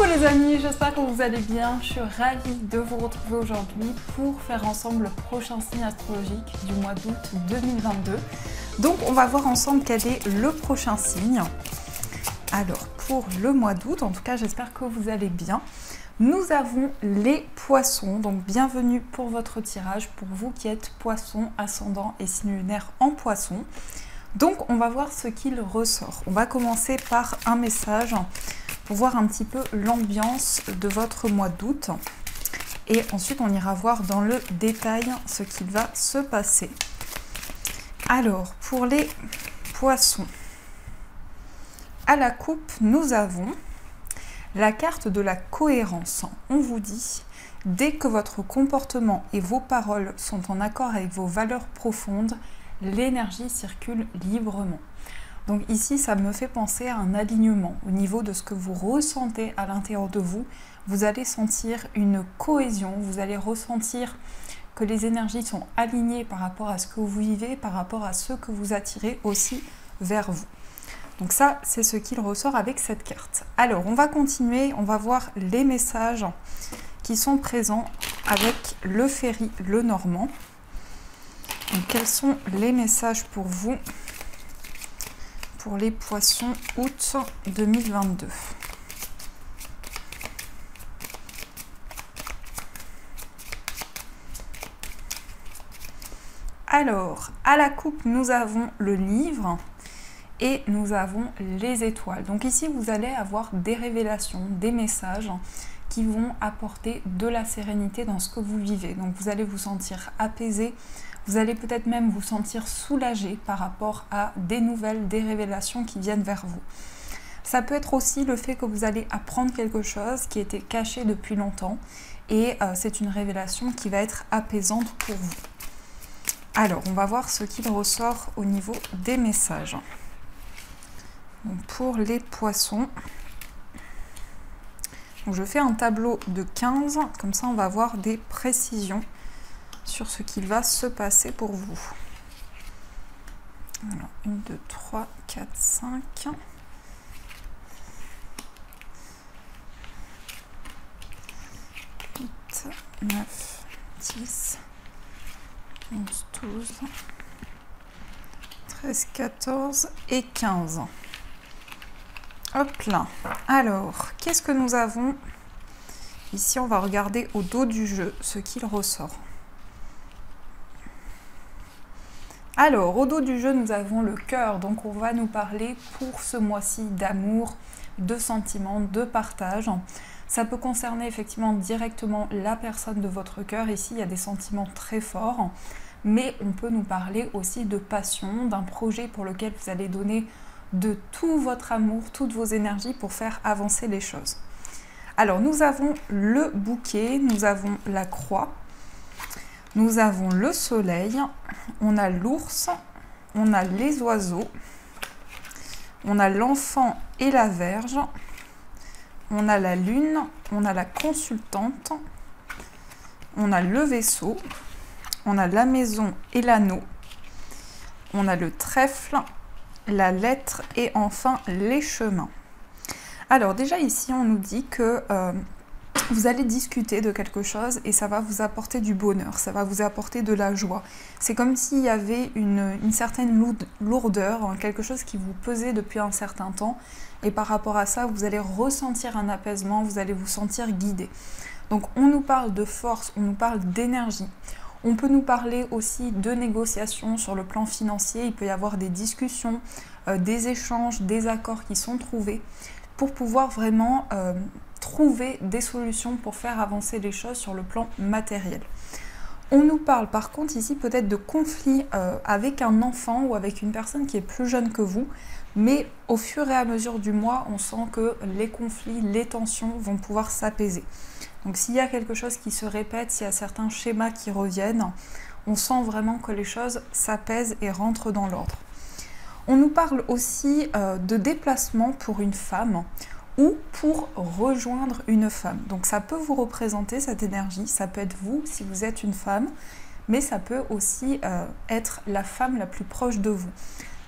Coucou les amis, j'espère que vous allez bien. Je suis ravie de vous retrouver aujourd'hui pour faire ensemble le prochain signe astrologique du mois d'août 2022. Donc on va voir ensemble quel est le prochain signe. Alors pour le mois d'août, en tout cas j'espère que vous allez bien. Nous avons les poissons, donc bienvenue pour votre tirage, pour vous qui êtes poisson, ascendant et signe lunaire en poisson. Donc on va voir ce qu'il ressort. On va commencer par un message pour voir un petit peu l'ambiance de votre mois d'août. Et ensuite, on ira voir dans le détail ce qu'il va se passer. Alors, pour les poissons, à la coupe, nous avons la carte de la cohérence. On vous dit, dès que votre comportement et vos paroles sont en accord avec vos valeurs profondes, l'énergie circule librement. Donc ici, ça me fait penser à un alignement au niveau de ce que vous ressentez à l'intérieur de vous. Vous allez sentir une cohésion, vous allez ressentir que les énergies sont alignées par rapport à ce que vous vivez, par rapport à ce que vous attirez aussi vers vous. Donc ça, c'est ce qu'il ressort avec cette carte. Alors, on va continuer, on va voir les messages qui sont présents avec le Ferry Lenormand. Donc, quels sont les messages pour vous pour les poissons août 2022? Alors, à la coupe, nous avons le livre et nous avons les étoiles. Donc ici, vous allez avoir des révélations, des messages qui vont apporter de la sérénité dans ce que vous vivez. Donc vous allez vous sentir apaisé, vous allez peut-être même vous sentir soulagé par rapport à des nouvelles, des révélations qui viennent vers vous. Ça peut être aussi le fait que vous allez apprendre quelque chose qui était caché depuis longtemps et c'est une révélation qui va être apaisante pour vous. Alors, on va voir ce qu'il ressort au niveau des messages. Donc, pour les poissons, donc je fais un tableau de 15, comme ça on va avoir des précisions sur ce qu'il va se passer pour vous. Alors, 1, 2, 3, 4, 5. 8, 9, 10, 11, 12, 13, 14 et 15. Hop là. Alors, qu'est-ce que nous avons? Ici, on va regarder au dos du jeu ce qu'il ressort. Alors, au dos du jeu, nous avons le cœur. Donc, on va nous parler pour ce mois-ci d'amour, de sentiments, de partage. Ça peut concerner effectivement directement la personne de votre cœur. Ici, il y a des sentiments très forts. Mais on peut nous parler aussi de passion, d'un projet pour lequel vous allez donner de tout votre amour, toutes vos énergies pour faire avancer les choses. Alors, nous avons le bouquet, nous avons la croix, nous avons le soleil, on a l'ours, on a les oiseaux, on a l'enfant et la verge, on a la lune, on a la consultante, on a le vaisseau, on a la maison et l'anneau, on a le trèfle, la lettre et enfin les chemins. Alors déjà ici on nous dit que vous allez discuter de quelque chose et ça va vous apporter du bonheur, ça va vous apporter de la joie. C'est comme s'il y avait une certaine lourdeur, quelque chose qui vous pesait depuis un certain temps et par rapport à ça vous allez ressentir un apaisement, vous allez vous sentir guidé. Donc on nous parle de force, on nous parle d'énergie. On peut nous parler aussi de négociations sur le plan financier. Il peut y avoir des discussions, des échanges, des accords qui sont trouvés pour pouvoir vraiment trouver des solutions pour faire avancer les choses sur le plan matériel. On nous parle par contre ici peut-être de conflits avec un enfant ou avec une personne qui est plus jeune que vous, mais au fur et à mesure du mois, on sent que les conflits, les tensions vont pouvoir s'apaiser. Donc s'il y a quelque chose qui se répète, s'il y a certains schémas qui reviennent, on sent vraiment que les choses s'apaisent et rentrent dans l'ordre. On nous parle aussi de déplacement pour une femme ou pour rejoindre une femme. Donc ça peut vous représenter cette énergie, ça peut être vous si vous êtes une femme, mais ça peut aussi être la femme la plus proche de vous.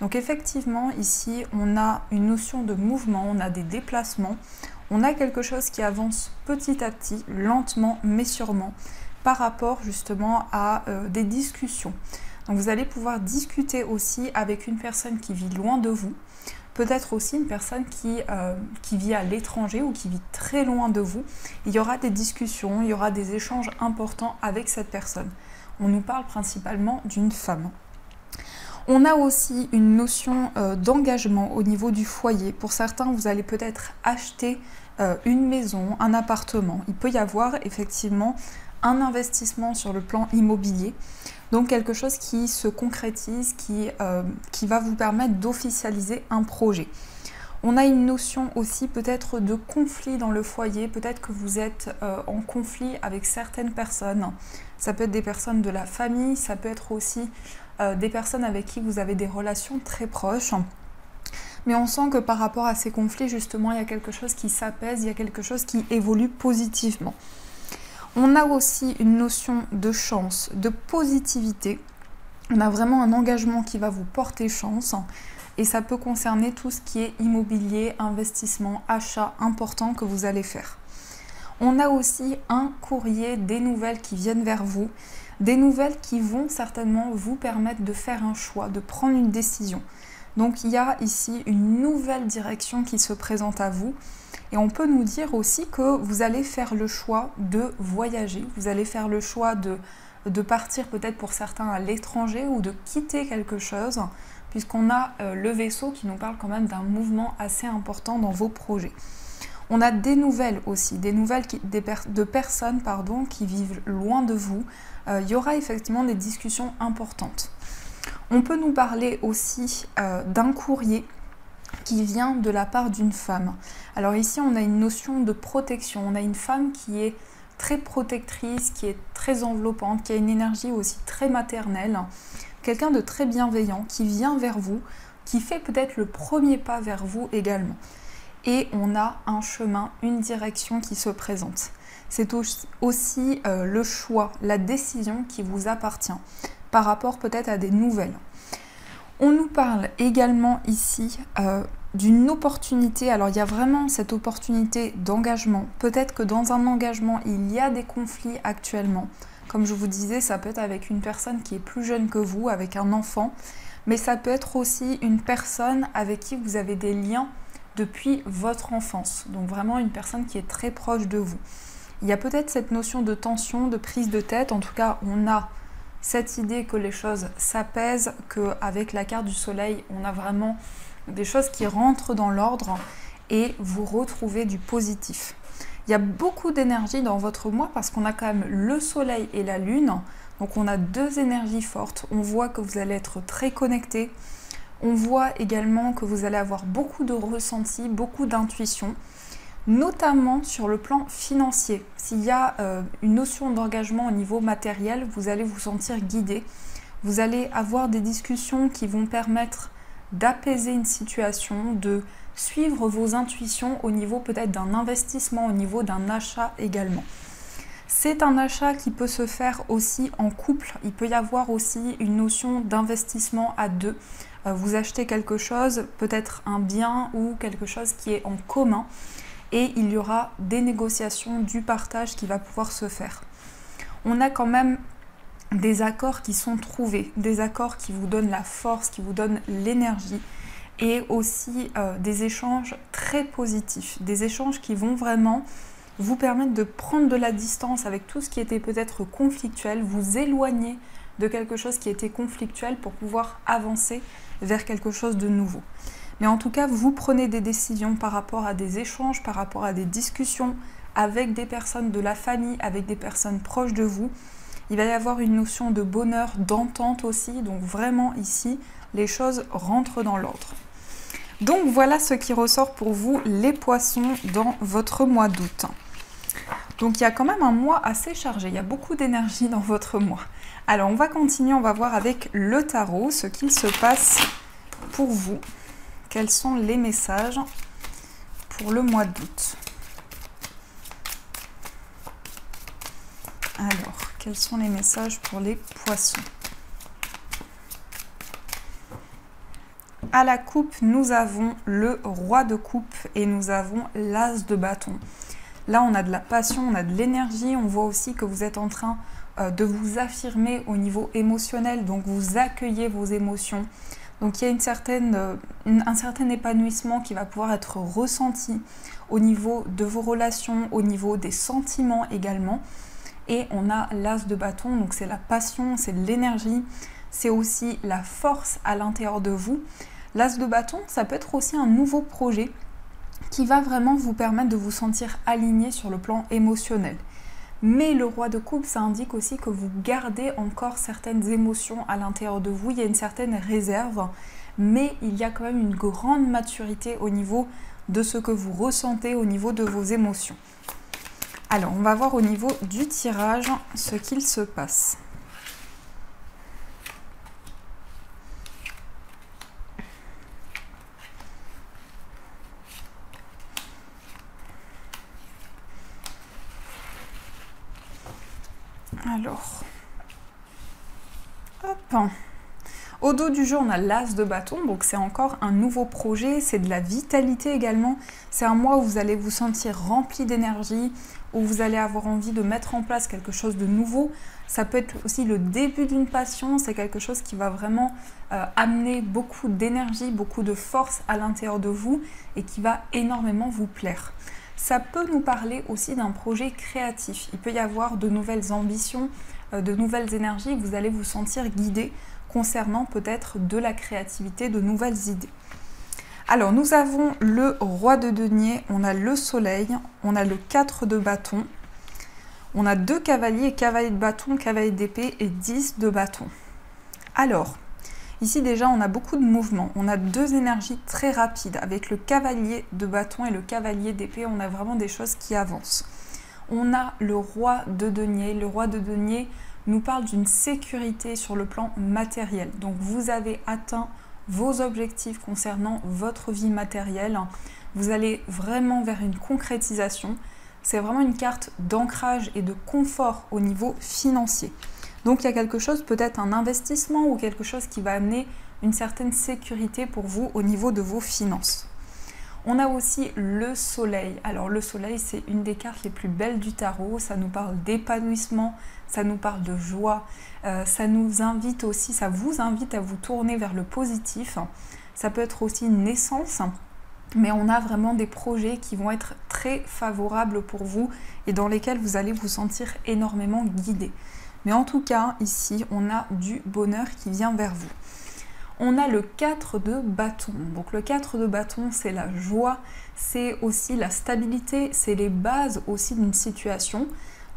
Donc effectivement, ici, on a une notion de mouvement, on a des déplacements, On a quelque chose qui avance petit à petit, lentement mais sûrement, par rapport justement à des discussions. Donc vous allez pouvoir discuter aussi avec une personne qui vit loin de vous, peut-être aussi une personne qui vit à l'étranger ou qui vit très loin de vous. Il y aura des discussions, il y aura des échanges importants avec cette personne. On nous parle principalement d'une femme. On a aussi une notion d'engagement au niveau du foyer. Pour certains, vous allez peut-être acheter une maison, un appartement. Il peut y avoir effectivement un investissement sur le plan immobilier. Donc quelque chose qui se concrétise, qui va vous permettre d'officialiser un projet. On a une notion aussi peut-être de conflit dans le foyer. Peut-être que vous êtes en conflit avec certaines personnes. Ça peut être des personnes de la famille, ça peut être aussi des personnes avec qui vous avez des relations très proches. Mais on sent que par rapport à ces conflits, justement, il y a quelque chose qui s'apaise, il y a quelque chose qui évolue positivement. On a aussi une notion de chance, de positivité. On a vraiment un engagement qui va vous porter chance. Et ça peut concerner tout ce qui est immobilier, investissement, achat important que vous allez faire. On a aussi un courrier, des nouvelles qui viennent vers vous. Des nouvelles qui vont certainement vous permettre de faire un choix, de prendre une décision. Donc il y a ici une nouvelle direction qui se présente à vous. Et on peut nous dire aussi que vous allez faire le choix de voyager. Vous allez faire le choix de partir peut-être pour certains à l'étranger ou de quitter quelque chose. Puisqu'on a le vaisseau qui nous parle quand même d'un mouvement assez important dans vos projets. On a des nouvelles aussi, des nouvelles de personnes qui vivent loin de vous. Il y aura effectivement des discussions importantes. On peut nous parler aussi d'un courrier qui vient de la part d'une femme. Alors ici, on a une notion de protection. On a une femme qui est très protectrice, qui est très enveloppante, qui a une énergie aussi très maternelle. Quelqu'un de très bienveillant qui vient vers vous, qui fait peut-être le premier pas vers vous également. Et on a un chemin, une direction qui se présente. C'est aussi le choix, la décision qui vous appartient par rapport peut-être à des nouvelles. On nous parle également ici d'une opportunité. Alors il y a vraiment cette opportunité d'engagement. Peut-être que dans un engagement, il y a des conflits actuellement. Comme je vous disais, ça peut être avec une personne qui est plus jeune que vous, avec un enfant. Mais ça peut être aussi une personne avec qui vous avez des liens depuis votre enfance. Donc vraiment une personne qui est très proche de vous. Il y a peut-être cette notion de tension, de prise de tête. En tout cas, on a cette idée que les choses s'apaisent, qu'avec la carte du soleil, on a vraiment des choses qui rentrent dans l'ordre et vous retrouvez du positif. Il y a beaucoup d'énergie dans votre mois parce qu'on a quand même le soleil et la lune. Donc on a deux énergies fortes. On voit que vous allez être très connecté. On voit également que vous allez avoir beaucoup de ressentis, beaucoup d'intuition, notamment sur le plan financier. S'il y a une notion d'engagement au niveau matériel, vous allez vous sentir guidé. Vous allez avoir des discussions qui vont permettre d'apaiser une situation, de suivre vos intuitions au niveau peut-être d'un investissement, au niveau d'un achat également. C'est un achat qui peut se faire aussi en couple. Il peut y avoir aussi une notion d'investissement à deux. Vous achetez quelque chose, peut-être un bien ou quelque chose qui est en commun. Et il y aura des négociations, du partage qui va pouvoir se faire. On a quand même des accords qui sont trouvés, des accords qui vous donnent la force, qui vous donnent l'énergie et aussi des échanges très positifs, des échanges qui vont vraiment vous permettre de prendre de la distance avec tout ce qui était peut-être conflictuel, vous éloigner de quelque chose qui était conflictuel pour pouvoir avancer vers quelque chose de nouveau. Mais en tout cas, vous prenez des décisions par rapport à des échanges, par rapport à des discussions avec des personnes de la famille, avec des personnes proches de vous. Il va y avoir une notion de bonheur, d'entente aussi. Donc vraiment ici, les choses rentrent dans l'ordre. Donc voilà ce qui ressort pour vous, les poissons, dans votre mois d'août. Donc il y a quand même un mois assez chargé, il y a beaucoup d'énergie dans votre mois. Alors on va continuer, on va voir avec le tarot ce qu'il se passe pour vous. Quels sont les messages pour le mois d'août? Alors, quels sont les messages pour les poissons? à la coupe, nous avons le roi de coupe et nous avons l'as de bâton. Là, on a de la passion, on a de l'énergie. On voit aussi que vous êtes en train de vous affirmer au niveau émotionnel. Donc, vous accueillez vos émotions. Donc, il y a un certain épanouissement qui va pouvoir être ressenti au niveau de vos relations, au niveau des sentiments également. Et on a l'as de bâton, donc c'est la passion, c'est l'énergie, c'est aussi la force à l'intérieur de vous. L'as de bâton, ça peut être aussi un nouveau projet qui va vraiment vous permettre de vous sentir aligné sur le plan émotionnel. Mais le roi de coupe, ça indique aussi que vous gardez encore certaines émotions à l'intérieur de vous. Il y a une certaine réserve, mais il y a quand même une grande maturité au niveau de ce que vous ressentez, au niveau de vos émotions. Alors, on va voir au niveau du tirage ce qu'il se passe. Alors, hop. Au dos du jeu, on a l'as de bâton, donc c'est encore un nouveau projet, c'est de la vitalité également. C'est un mois où vous allez vous sentir rempli d'énergie, où vous allez avoir envie de mettre en place quelque chose de nouveau. Ça peut être aussi le début d'une passion, c'est quelque chose qui va vraiment amener beaucoup d'énergie, beaucoup de force à l'intérieur de vous et qui va énormément vous plaire. Ça peut nous parler aussi d'un projet créatif. Il peut y avoir de nouvelles ambitions, de nouvelles énergies, vous allez vous sentir guidé concernant peut-être de la créativité, de nouvelles idées. Alors, nous avons le roi de denier, on a le soleil, on a le 4 de bâton, on a 2 cavaliers, cavalier de bâton, cavalier d'épée et 10 de bâton. Alors, ici déjà, on a beaucoup de mouvements, on a 2 énergies très rapides. Avec le cavalier de bâton et le cavalier d'épée, on a vraiment des choses qui avancent. On a le roi de denier, le roi de denier nous parle d'une sécurité sur le plan matériel. Donc vous avez atteint vos objectifs concernant votre vie matérielle. Vous allez vraiment vers une concrétisation. C'est vraiment une carte d'ancrage et de confort au niveau financier. Donc il y a quelque chose, peut-être un investissement ou quelque chose qui va amener une certaine sécurité pour vous au niveau de vos finances. On a aussi le soleil. Alors le soleil, c'est une des cartes les plus belles du tarot. Ça nous parle d'épanouissement, ça nous parle de joie. Ça nous invite aussi, ça vous invite à vous tourner vers le positif. Ça peut être aussi une naissance, mais on a vraiment des projets qui vont être très favorables pour vous et dans lesquels vous allez vous sentir énormément guidé. Mais en tout cas, ici, on a du bonheur qui vient vers vous. On a le 4 de bâton. Donc le 4 de bâton, c'est la joie, c'est aussi la stabilité, c'est les bases aussi d'une situation.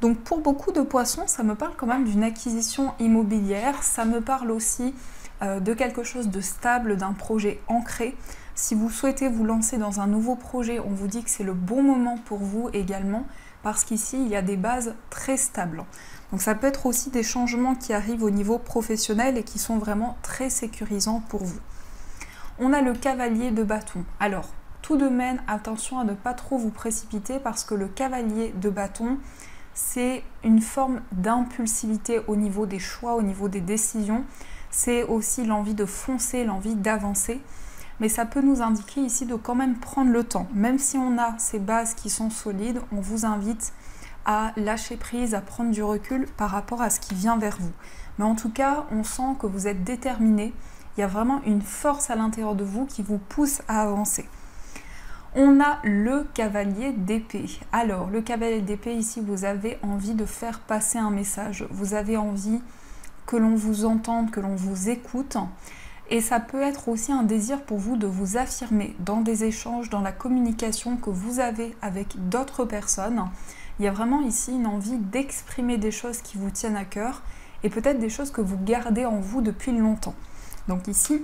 Donc pour beaucoup de poissons, ça me parle quand même d'une acquisition immobilière, ça me parle aussi de quelque chose de stable, d'un projet ancré. Si vous souhaitez vous lancer dans un nouveau projet, on vous dit que c'est le bon moment pour vous également, parce qu'ici, il y a des bases très stables. Donc ça peut être aussi des changements qui arrivent au niveau professionnel et qui sont vraiment très sécurisants pour vous. On a le cavalier de bâton. Alors, tout de même, attention à ne pas trop vous précipiter parce que le cavalier de bâton, c'est une forme d'impulsivité au niveau des choix, au niveau des décisions. C'est aussi l'envie de foncer, l'envie d'avancer. Mais ça peut nous indiquer ici de quand même prendre le temps. Même si on a ces bases qui sont solides, on vous invite à lâcher prise, à prendre du recul par rapport à ce qui vient vers vous. Mais en tout cas, on sent que vous êtes déterminé. Il y a vraiment une force à l'intérieur de vous qui vous pousse à avancer. On a le cavalier d'épée. Alors, le cavalier d'épée, ici, vous avez envie de faire passer un message. Vous avez envie que l'on vous entende, que l'on vous écoute. Et ça peut être aussi un désir pour vous de vous affirmer dans des échanges, dans la communication que vous avez avec d'autres personnes. Il y a vraiment ici une envie d'exprimer des choses qui vous tiennent à cœur et peut-être des choses que vous gardez en vous depuis longtemps. Donc ici,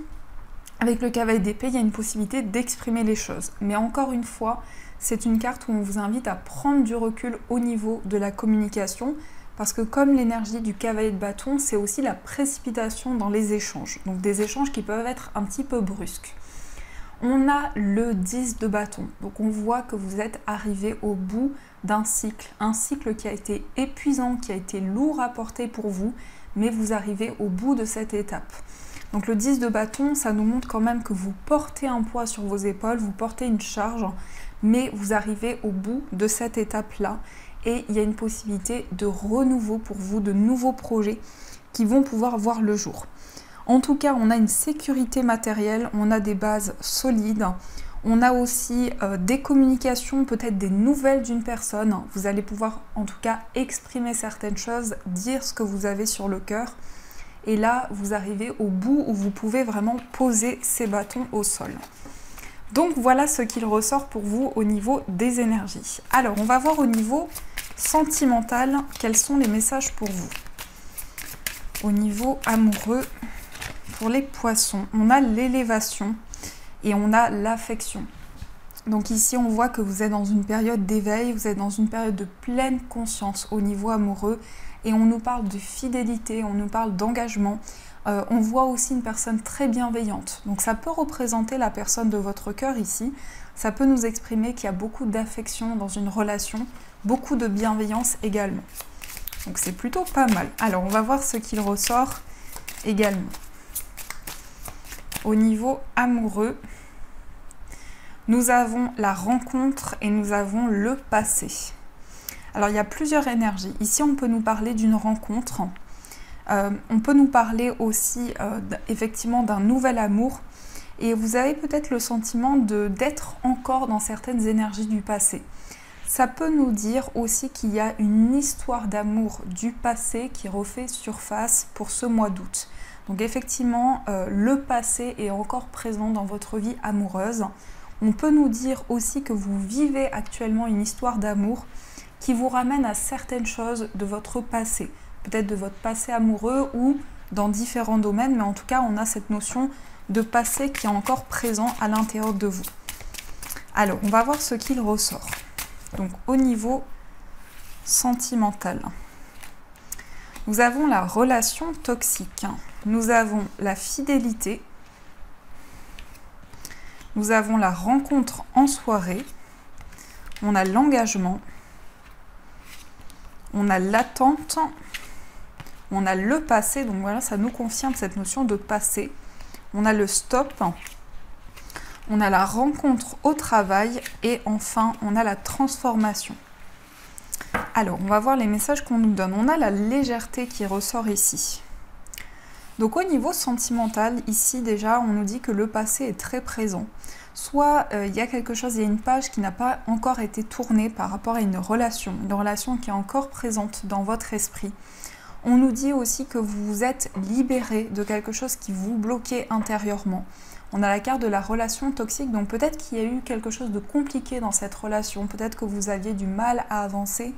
avec le cavalier d'épée, il y a une possibilité d'exprimer les choses. Mais encore une fois, c'est une carte où on vous invite à prendre du recul au niveau de la communication parce que comme l'énergie du cavalier de bâton, c'est aussi la précipitation dans les échanges. Donc des échanges qui peuvent être un petit peu brusques. On a le 10 de bâton. Donc on voit que vous êtes arrivé au bout d'un cycle. Un cycle qui a été épuisant, qui a été lourd à porter pour vous, mais vous arrivez au bout de cette étape. Donc le 10 de bâton, ça nous montre quand même que vous portez un poids sur vos épaules, vous portez une charge, mais vous arrivez au bout de cette étape-là et il y a une possibilité de renouveau pour vous, de nouveaux projets qui vont pouvoir voir le jour. En tout cas, on a une sécurité matérielle, on a des bases solides, on a aussi des communications, peut-être des nouvelles d'une personne. Vous allez pouvoir en tout cas exprimer certaines choses, dire ce que vous avez sur le cœur. Et là, vous arrivez au bout où vous pouvez vraiment poser ces bâtons au sol. Donc voilà ce qu'il ressort pour vous au niveau des énergies. Alors, on va voir au niveau sentimental quels sont les messages pour vous. Au niveau amoureux, pour les poissons, on a l'élévation et on a l'affection. Donc ici, on voit que vous êtes dans une période d'éveil, vous êtes dans une période de pleine conscience au niveau amoureux et on nous parle de fidélité, on nous parle d'engagement. On voit aussi une personne très bienveillante. Donc ça peut représenter la personne de votre cœur ici. Ça peut nous exprimer qu'il y a beaucoup d'affection dans une relation, beaucoup de bienveillance également. Donc c'est plutôt pas mal. Alors on va voir ce qu'il ressort également. Au niveau amoureux, nous avons la rencontre et nous avons le passé. Alors il y a plusieurs énergies. Ici on peut nous parler d'une rencontre. On peut nous parler aussi effectivement d'un nouvel amour. Et vous avez peut-être le sentiment d'être encore dans certaines énergies du passé. Ça peut nous dire aussi qu'il y a une histoire d'amour du passé qui refait surface pour ce mois d'août. Donc effectivement, le passé est encore présent dans votre vie amoureuse. On peut nous dire aussi que vous vivez actuellement une histoire d'amour qui vous ramène à certaines choses de votre passé. Peut-être de votre passé amoureux ou dans différents domaines, mais en tout cas, on a cette notion de passé qui est encore présent à l'intérieur de vous. Alors, on va voir ce qu'il ressort. Donc, au niveau sentimental, nous avons la relation toxique, nous avons la fidélité, nous avons la rencontre en soirée, on a l'engagement, on a l'attente, on a le passé, donc voilà, ça nous confirme cette notion de passé. On a le stop, on a la rencontre au travail et enfin, on a la transformation. Alors, on va voir les messages qu'on nous donne. On a la légèreté qui ressort ici. Donc, au niveau sentimental, ici déjà, on nous dit que le passé est très présent. Soit il y a quelque chose, il y a une page qui n'a pas encore été tournée par rapport à une relation qui est encore présente dans votre esprit. On nous dit aussi que vous vous êtes libéré de quelque chose qui vous bloquait intérieurement. On a la carte de la relation toxique, donc peut-être qu'il y a eu quelque chose de compliqué dans cette relation. Peut-être que vous aviez du mal à avancer,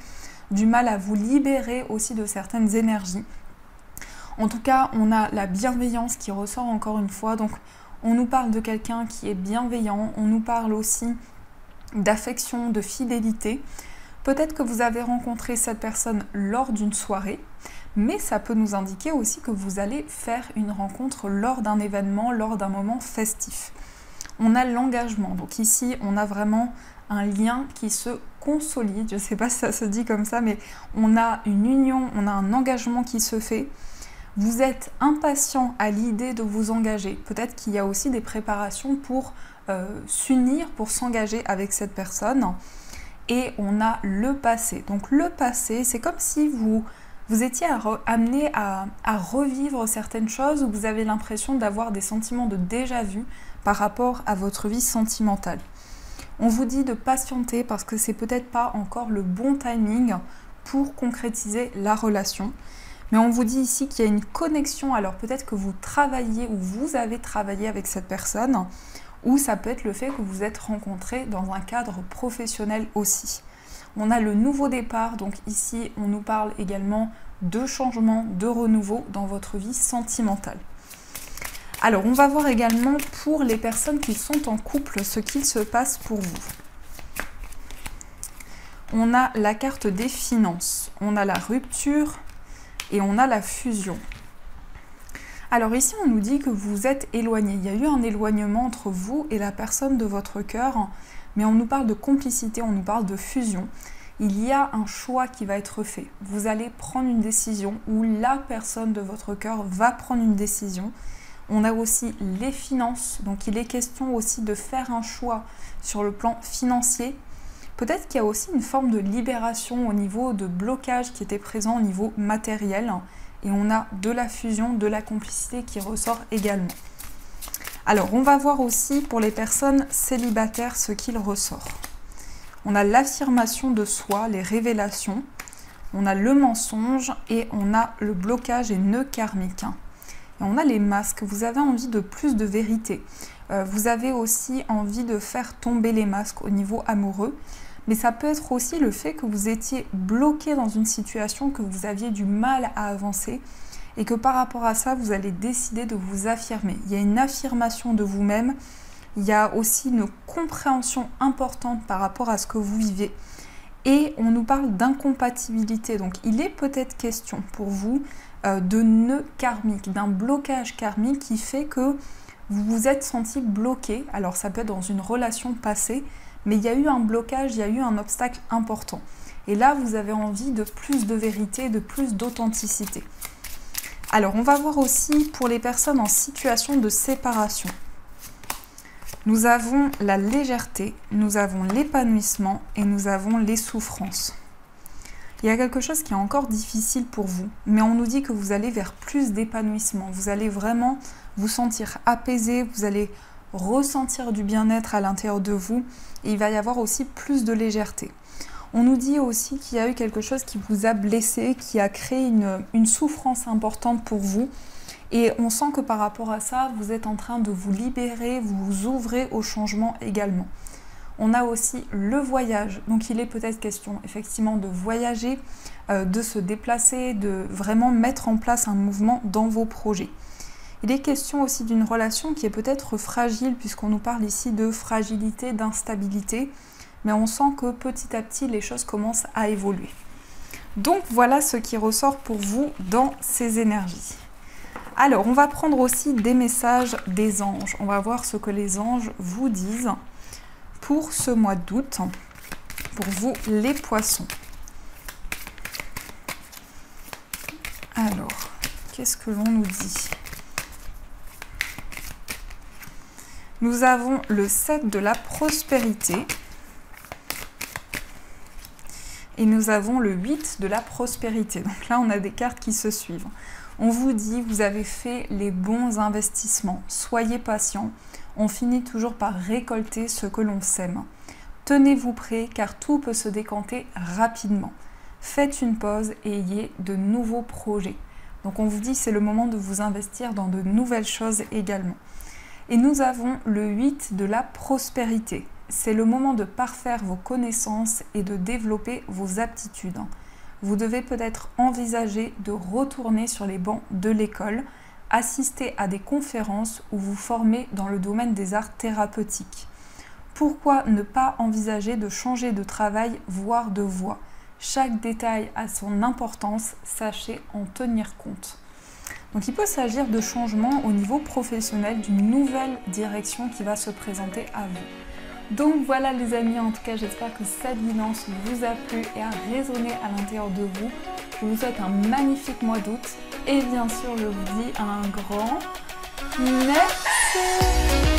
du mal à vous libérer aussi de certaines énergies. En tout cas, on a la bienveillance qui ressort encore une fois. Donc, on nous parle de quelqu'un qui est bienveillant. On nous parle aussi d'affection, de fidélité. Peut-être que vous avez rencontré cette personne lors d'une soirée. Mais ça peut nous indiquer aussi que vous allez faire une rencontre lors d'un événement, lors d'un moment festif. On a l'engagement. Donc ici, on a vraiment un lien qui se consolide. Je ne sais pas si ça se dit comme ça, mais on a une union, on a un engagement qui se fait. Vous êtes impatient à l'idée de vous engager. Peut-être qu'il y a aussi des préparations pour s'unir, pour s'engager avec cette personne. Et on a le passé. Donc le passé, c'est comme si vous étiez amené à revivre certaines choses où vous avez l'impression d'avoir des sentiments de déjà-vu par rapport à votre vie sentimentale. On vous dit de patienter parce que c'est peut-être pas encore le bon timing pour concrétiser la relation. Mais on vous dit ici qu'il y a une connexion, alors peut-être que vous travaillez ou vous avez travaillé avec cette personne, ou ça peut être le fait que vous êtes rencontrés dans un cadre professionnel aussi. On a le nouveau départ, donc ici on nous parle également de changement, de renouveau dans votre vie sentimentale. Alors on va voir également pour les personnes qui sont en couple ce qu'il se passe pour vous. On a la carte des finances, on a la rupture et on a la fusion. Alors ici on nous dit que vous êtes éloigné, il y a eu un éloignement entre vous et la personne de votre cœur. Mais on nous parle de complicité, on nous parle de fusion. Il y a un choix qui va être fait. Vous allez prendre une décision ou la personne de votre cœur va prendre une décision. On a aussi les finances, donc il est question aussi de faire un choix sur le plan financier. Peut-être qu'il y a aussi une forme de libération au niveau de blocage qui était présent au niveau matériel. Et on a de la fusion, de la complicité qui ressort également. Alors, on va voir aussi pour les personnes célibataires ce qu'il ressort. On a l'affirmation de soi, les révélations. On a le mensonge et on a le blocage et nœud karmique. Et on a les masques. Vous avez envie de plus de vérité. Vous avez aussi envie de faire tomber les masques au niveau amoureux. Mais ça peut être aussi le fait que vous étiez bloqué dans une situation, que vous aviez du mal à avancer et que par rapport à ça, vous allez décider de vous affirmer. Il y a une affirmation de vous-même, il y a aussi une compréhension importante par rapport à ce que vous vivez. Et on nous parle d'incompatibilité. Donc il est peut-être question pour vous de nœud karmique, d'un blocage karmique qui fait que vous vous êtes senti bloqué. Alors ça peut être dans une relation passée, mais il y a eu un blocage, il y a eu un obstacle important. Et là, vous avez envie de plus de vérité, de plus d'authenticité. Alors, on va voir aussi pour les personnes en situation de séparation. Nous avons la légèreté, nous avons l'épanouissement et nous avons les souffrances. Il y a quelque chose qui est encore difficile pour vous, mais on nous dit que vous allez vers plus d'épanouissement. Vous allez vraiment vous sentir apaisé, vous allez ressentir du bien-être à l'intérieur de vous et il va y avoir aussi plus de légèreté. On nous dit aussi qu'il y a eu quelque chose qui vous a blessé, qui a créé une souffrance importante pour vous et on sent que par rapport à ça, vous êtes en train de vous libérer, vous vous ouvrez au changement également. On a aussi le voyage, donc il est peut-être question effectivement de voyager, de se déplacer, de vraiment mettre en place un mouvement dans vos projets. Il est question aussi d'une relation qui est peut-être fragile puisqu'on nous parle ici de fragilité, d'instabilité, mais on sent que petit à petit les choses commencent à évoluer. Donc voilà ce qui ressort pour vous dans ces énergies. Alors on va prendre aussi des messages des anges. On va voir ce que les anges vous disent pour ce mois d'août, pour vous les poissons. Alors, qu'est-ce que l'on nous dit ? Nous avons le 7 de la prospérité et nous avons le 8 de la prospérité. Donc là, on a des cartes qui se suivent. On vous dit, vous avez fait les bons investissements. Soyez patient. On finit toujours par récolter ce que l'on sème. Tenez-vous prêts car tout peut se décanter rapidement. Faites une pause et ayez de nouveaux projets. Donc on vous dit, c'est le moment de vous investir dans de nouvelles choses également. Et nous avons le 8 de la prospérité. C'est le moment de parfaire vos connaissances et de développer vos aptitudes. Vous devez peut-être envisager de retourner sur les bancs de l'école, assister à des conférences ou vous former dans le domaine des arts thérapeutiques. Pourquoi ne pas envisager de changer de travail, voire de voie ? Chaque détail a son importance, sachez en tenir compte. Donc il peut s'agir de changements au niveau professionnel, d'une nouvelle direction qui va se présenter à vous. Donc voilà les amis, en tout cas j'espère que cette guidance vous a plu et a résonné à l'intérieur de vous. Je vous souhaite un magnifique mois d'août et bien sûr je vous dis un grand merci.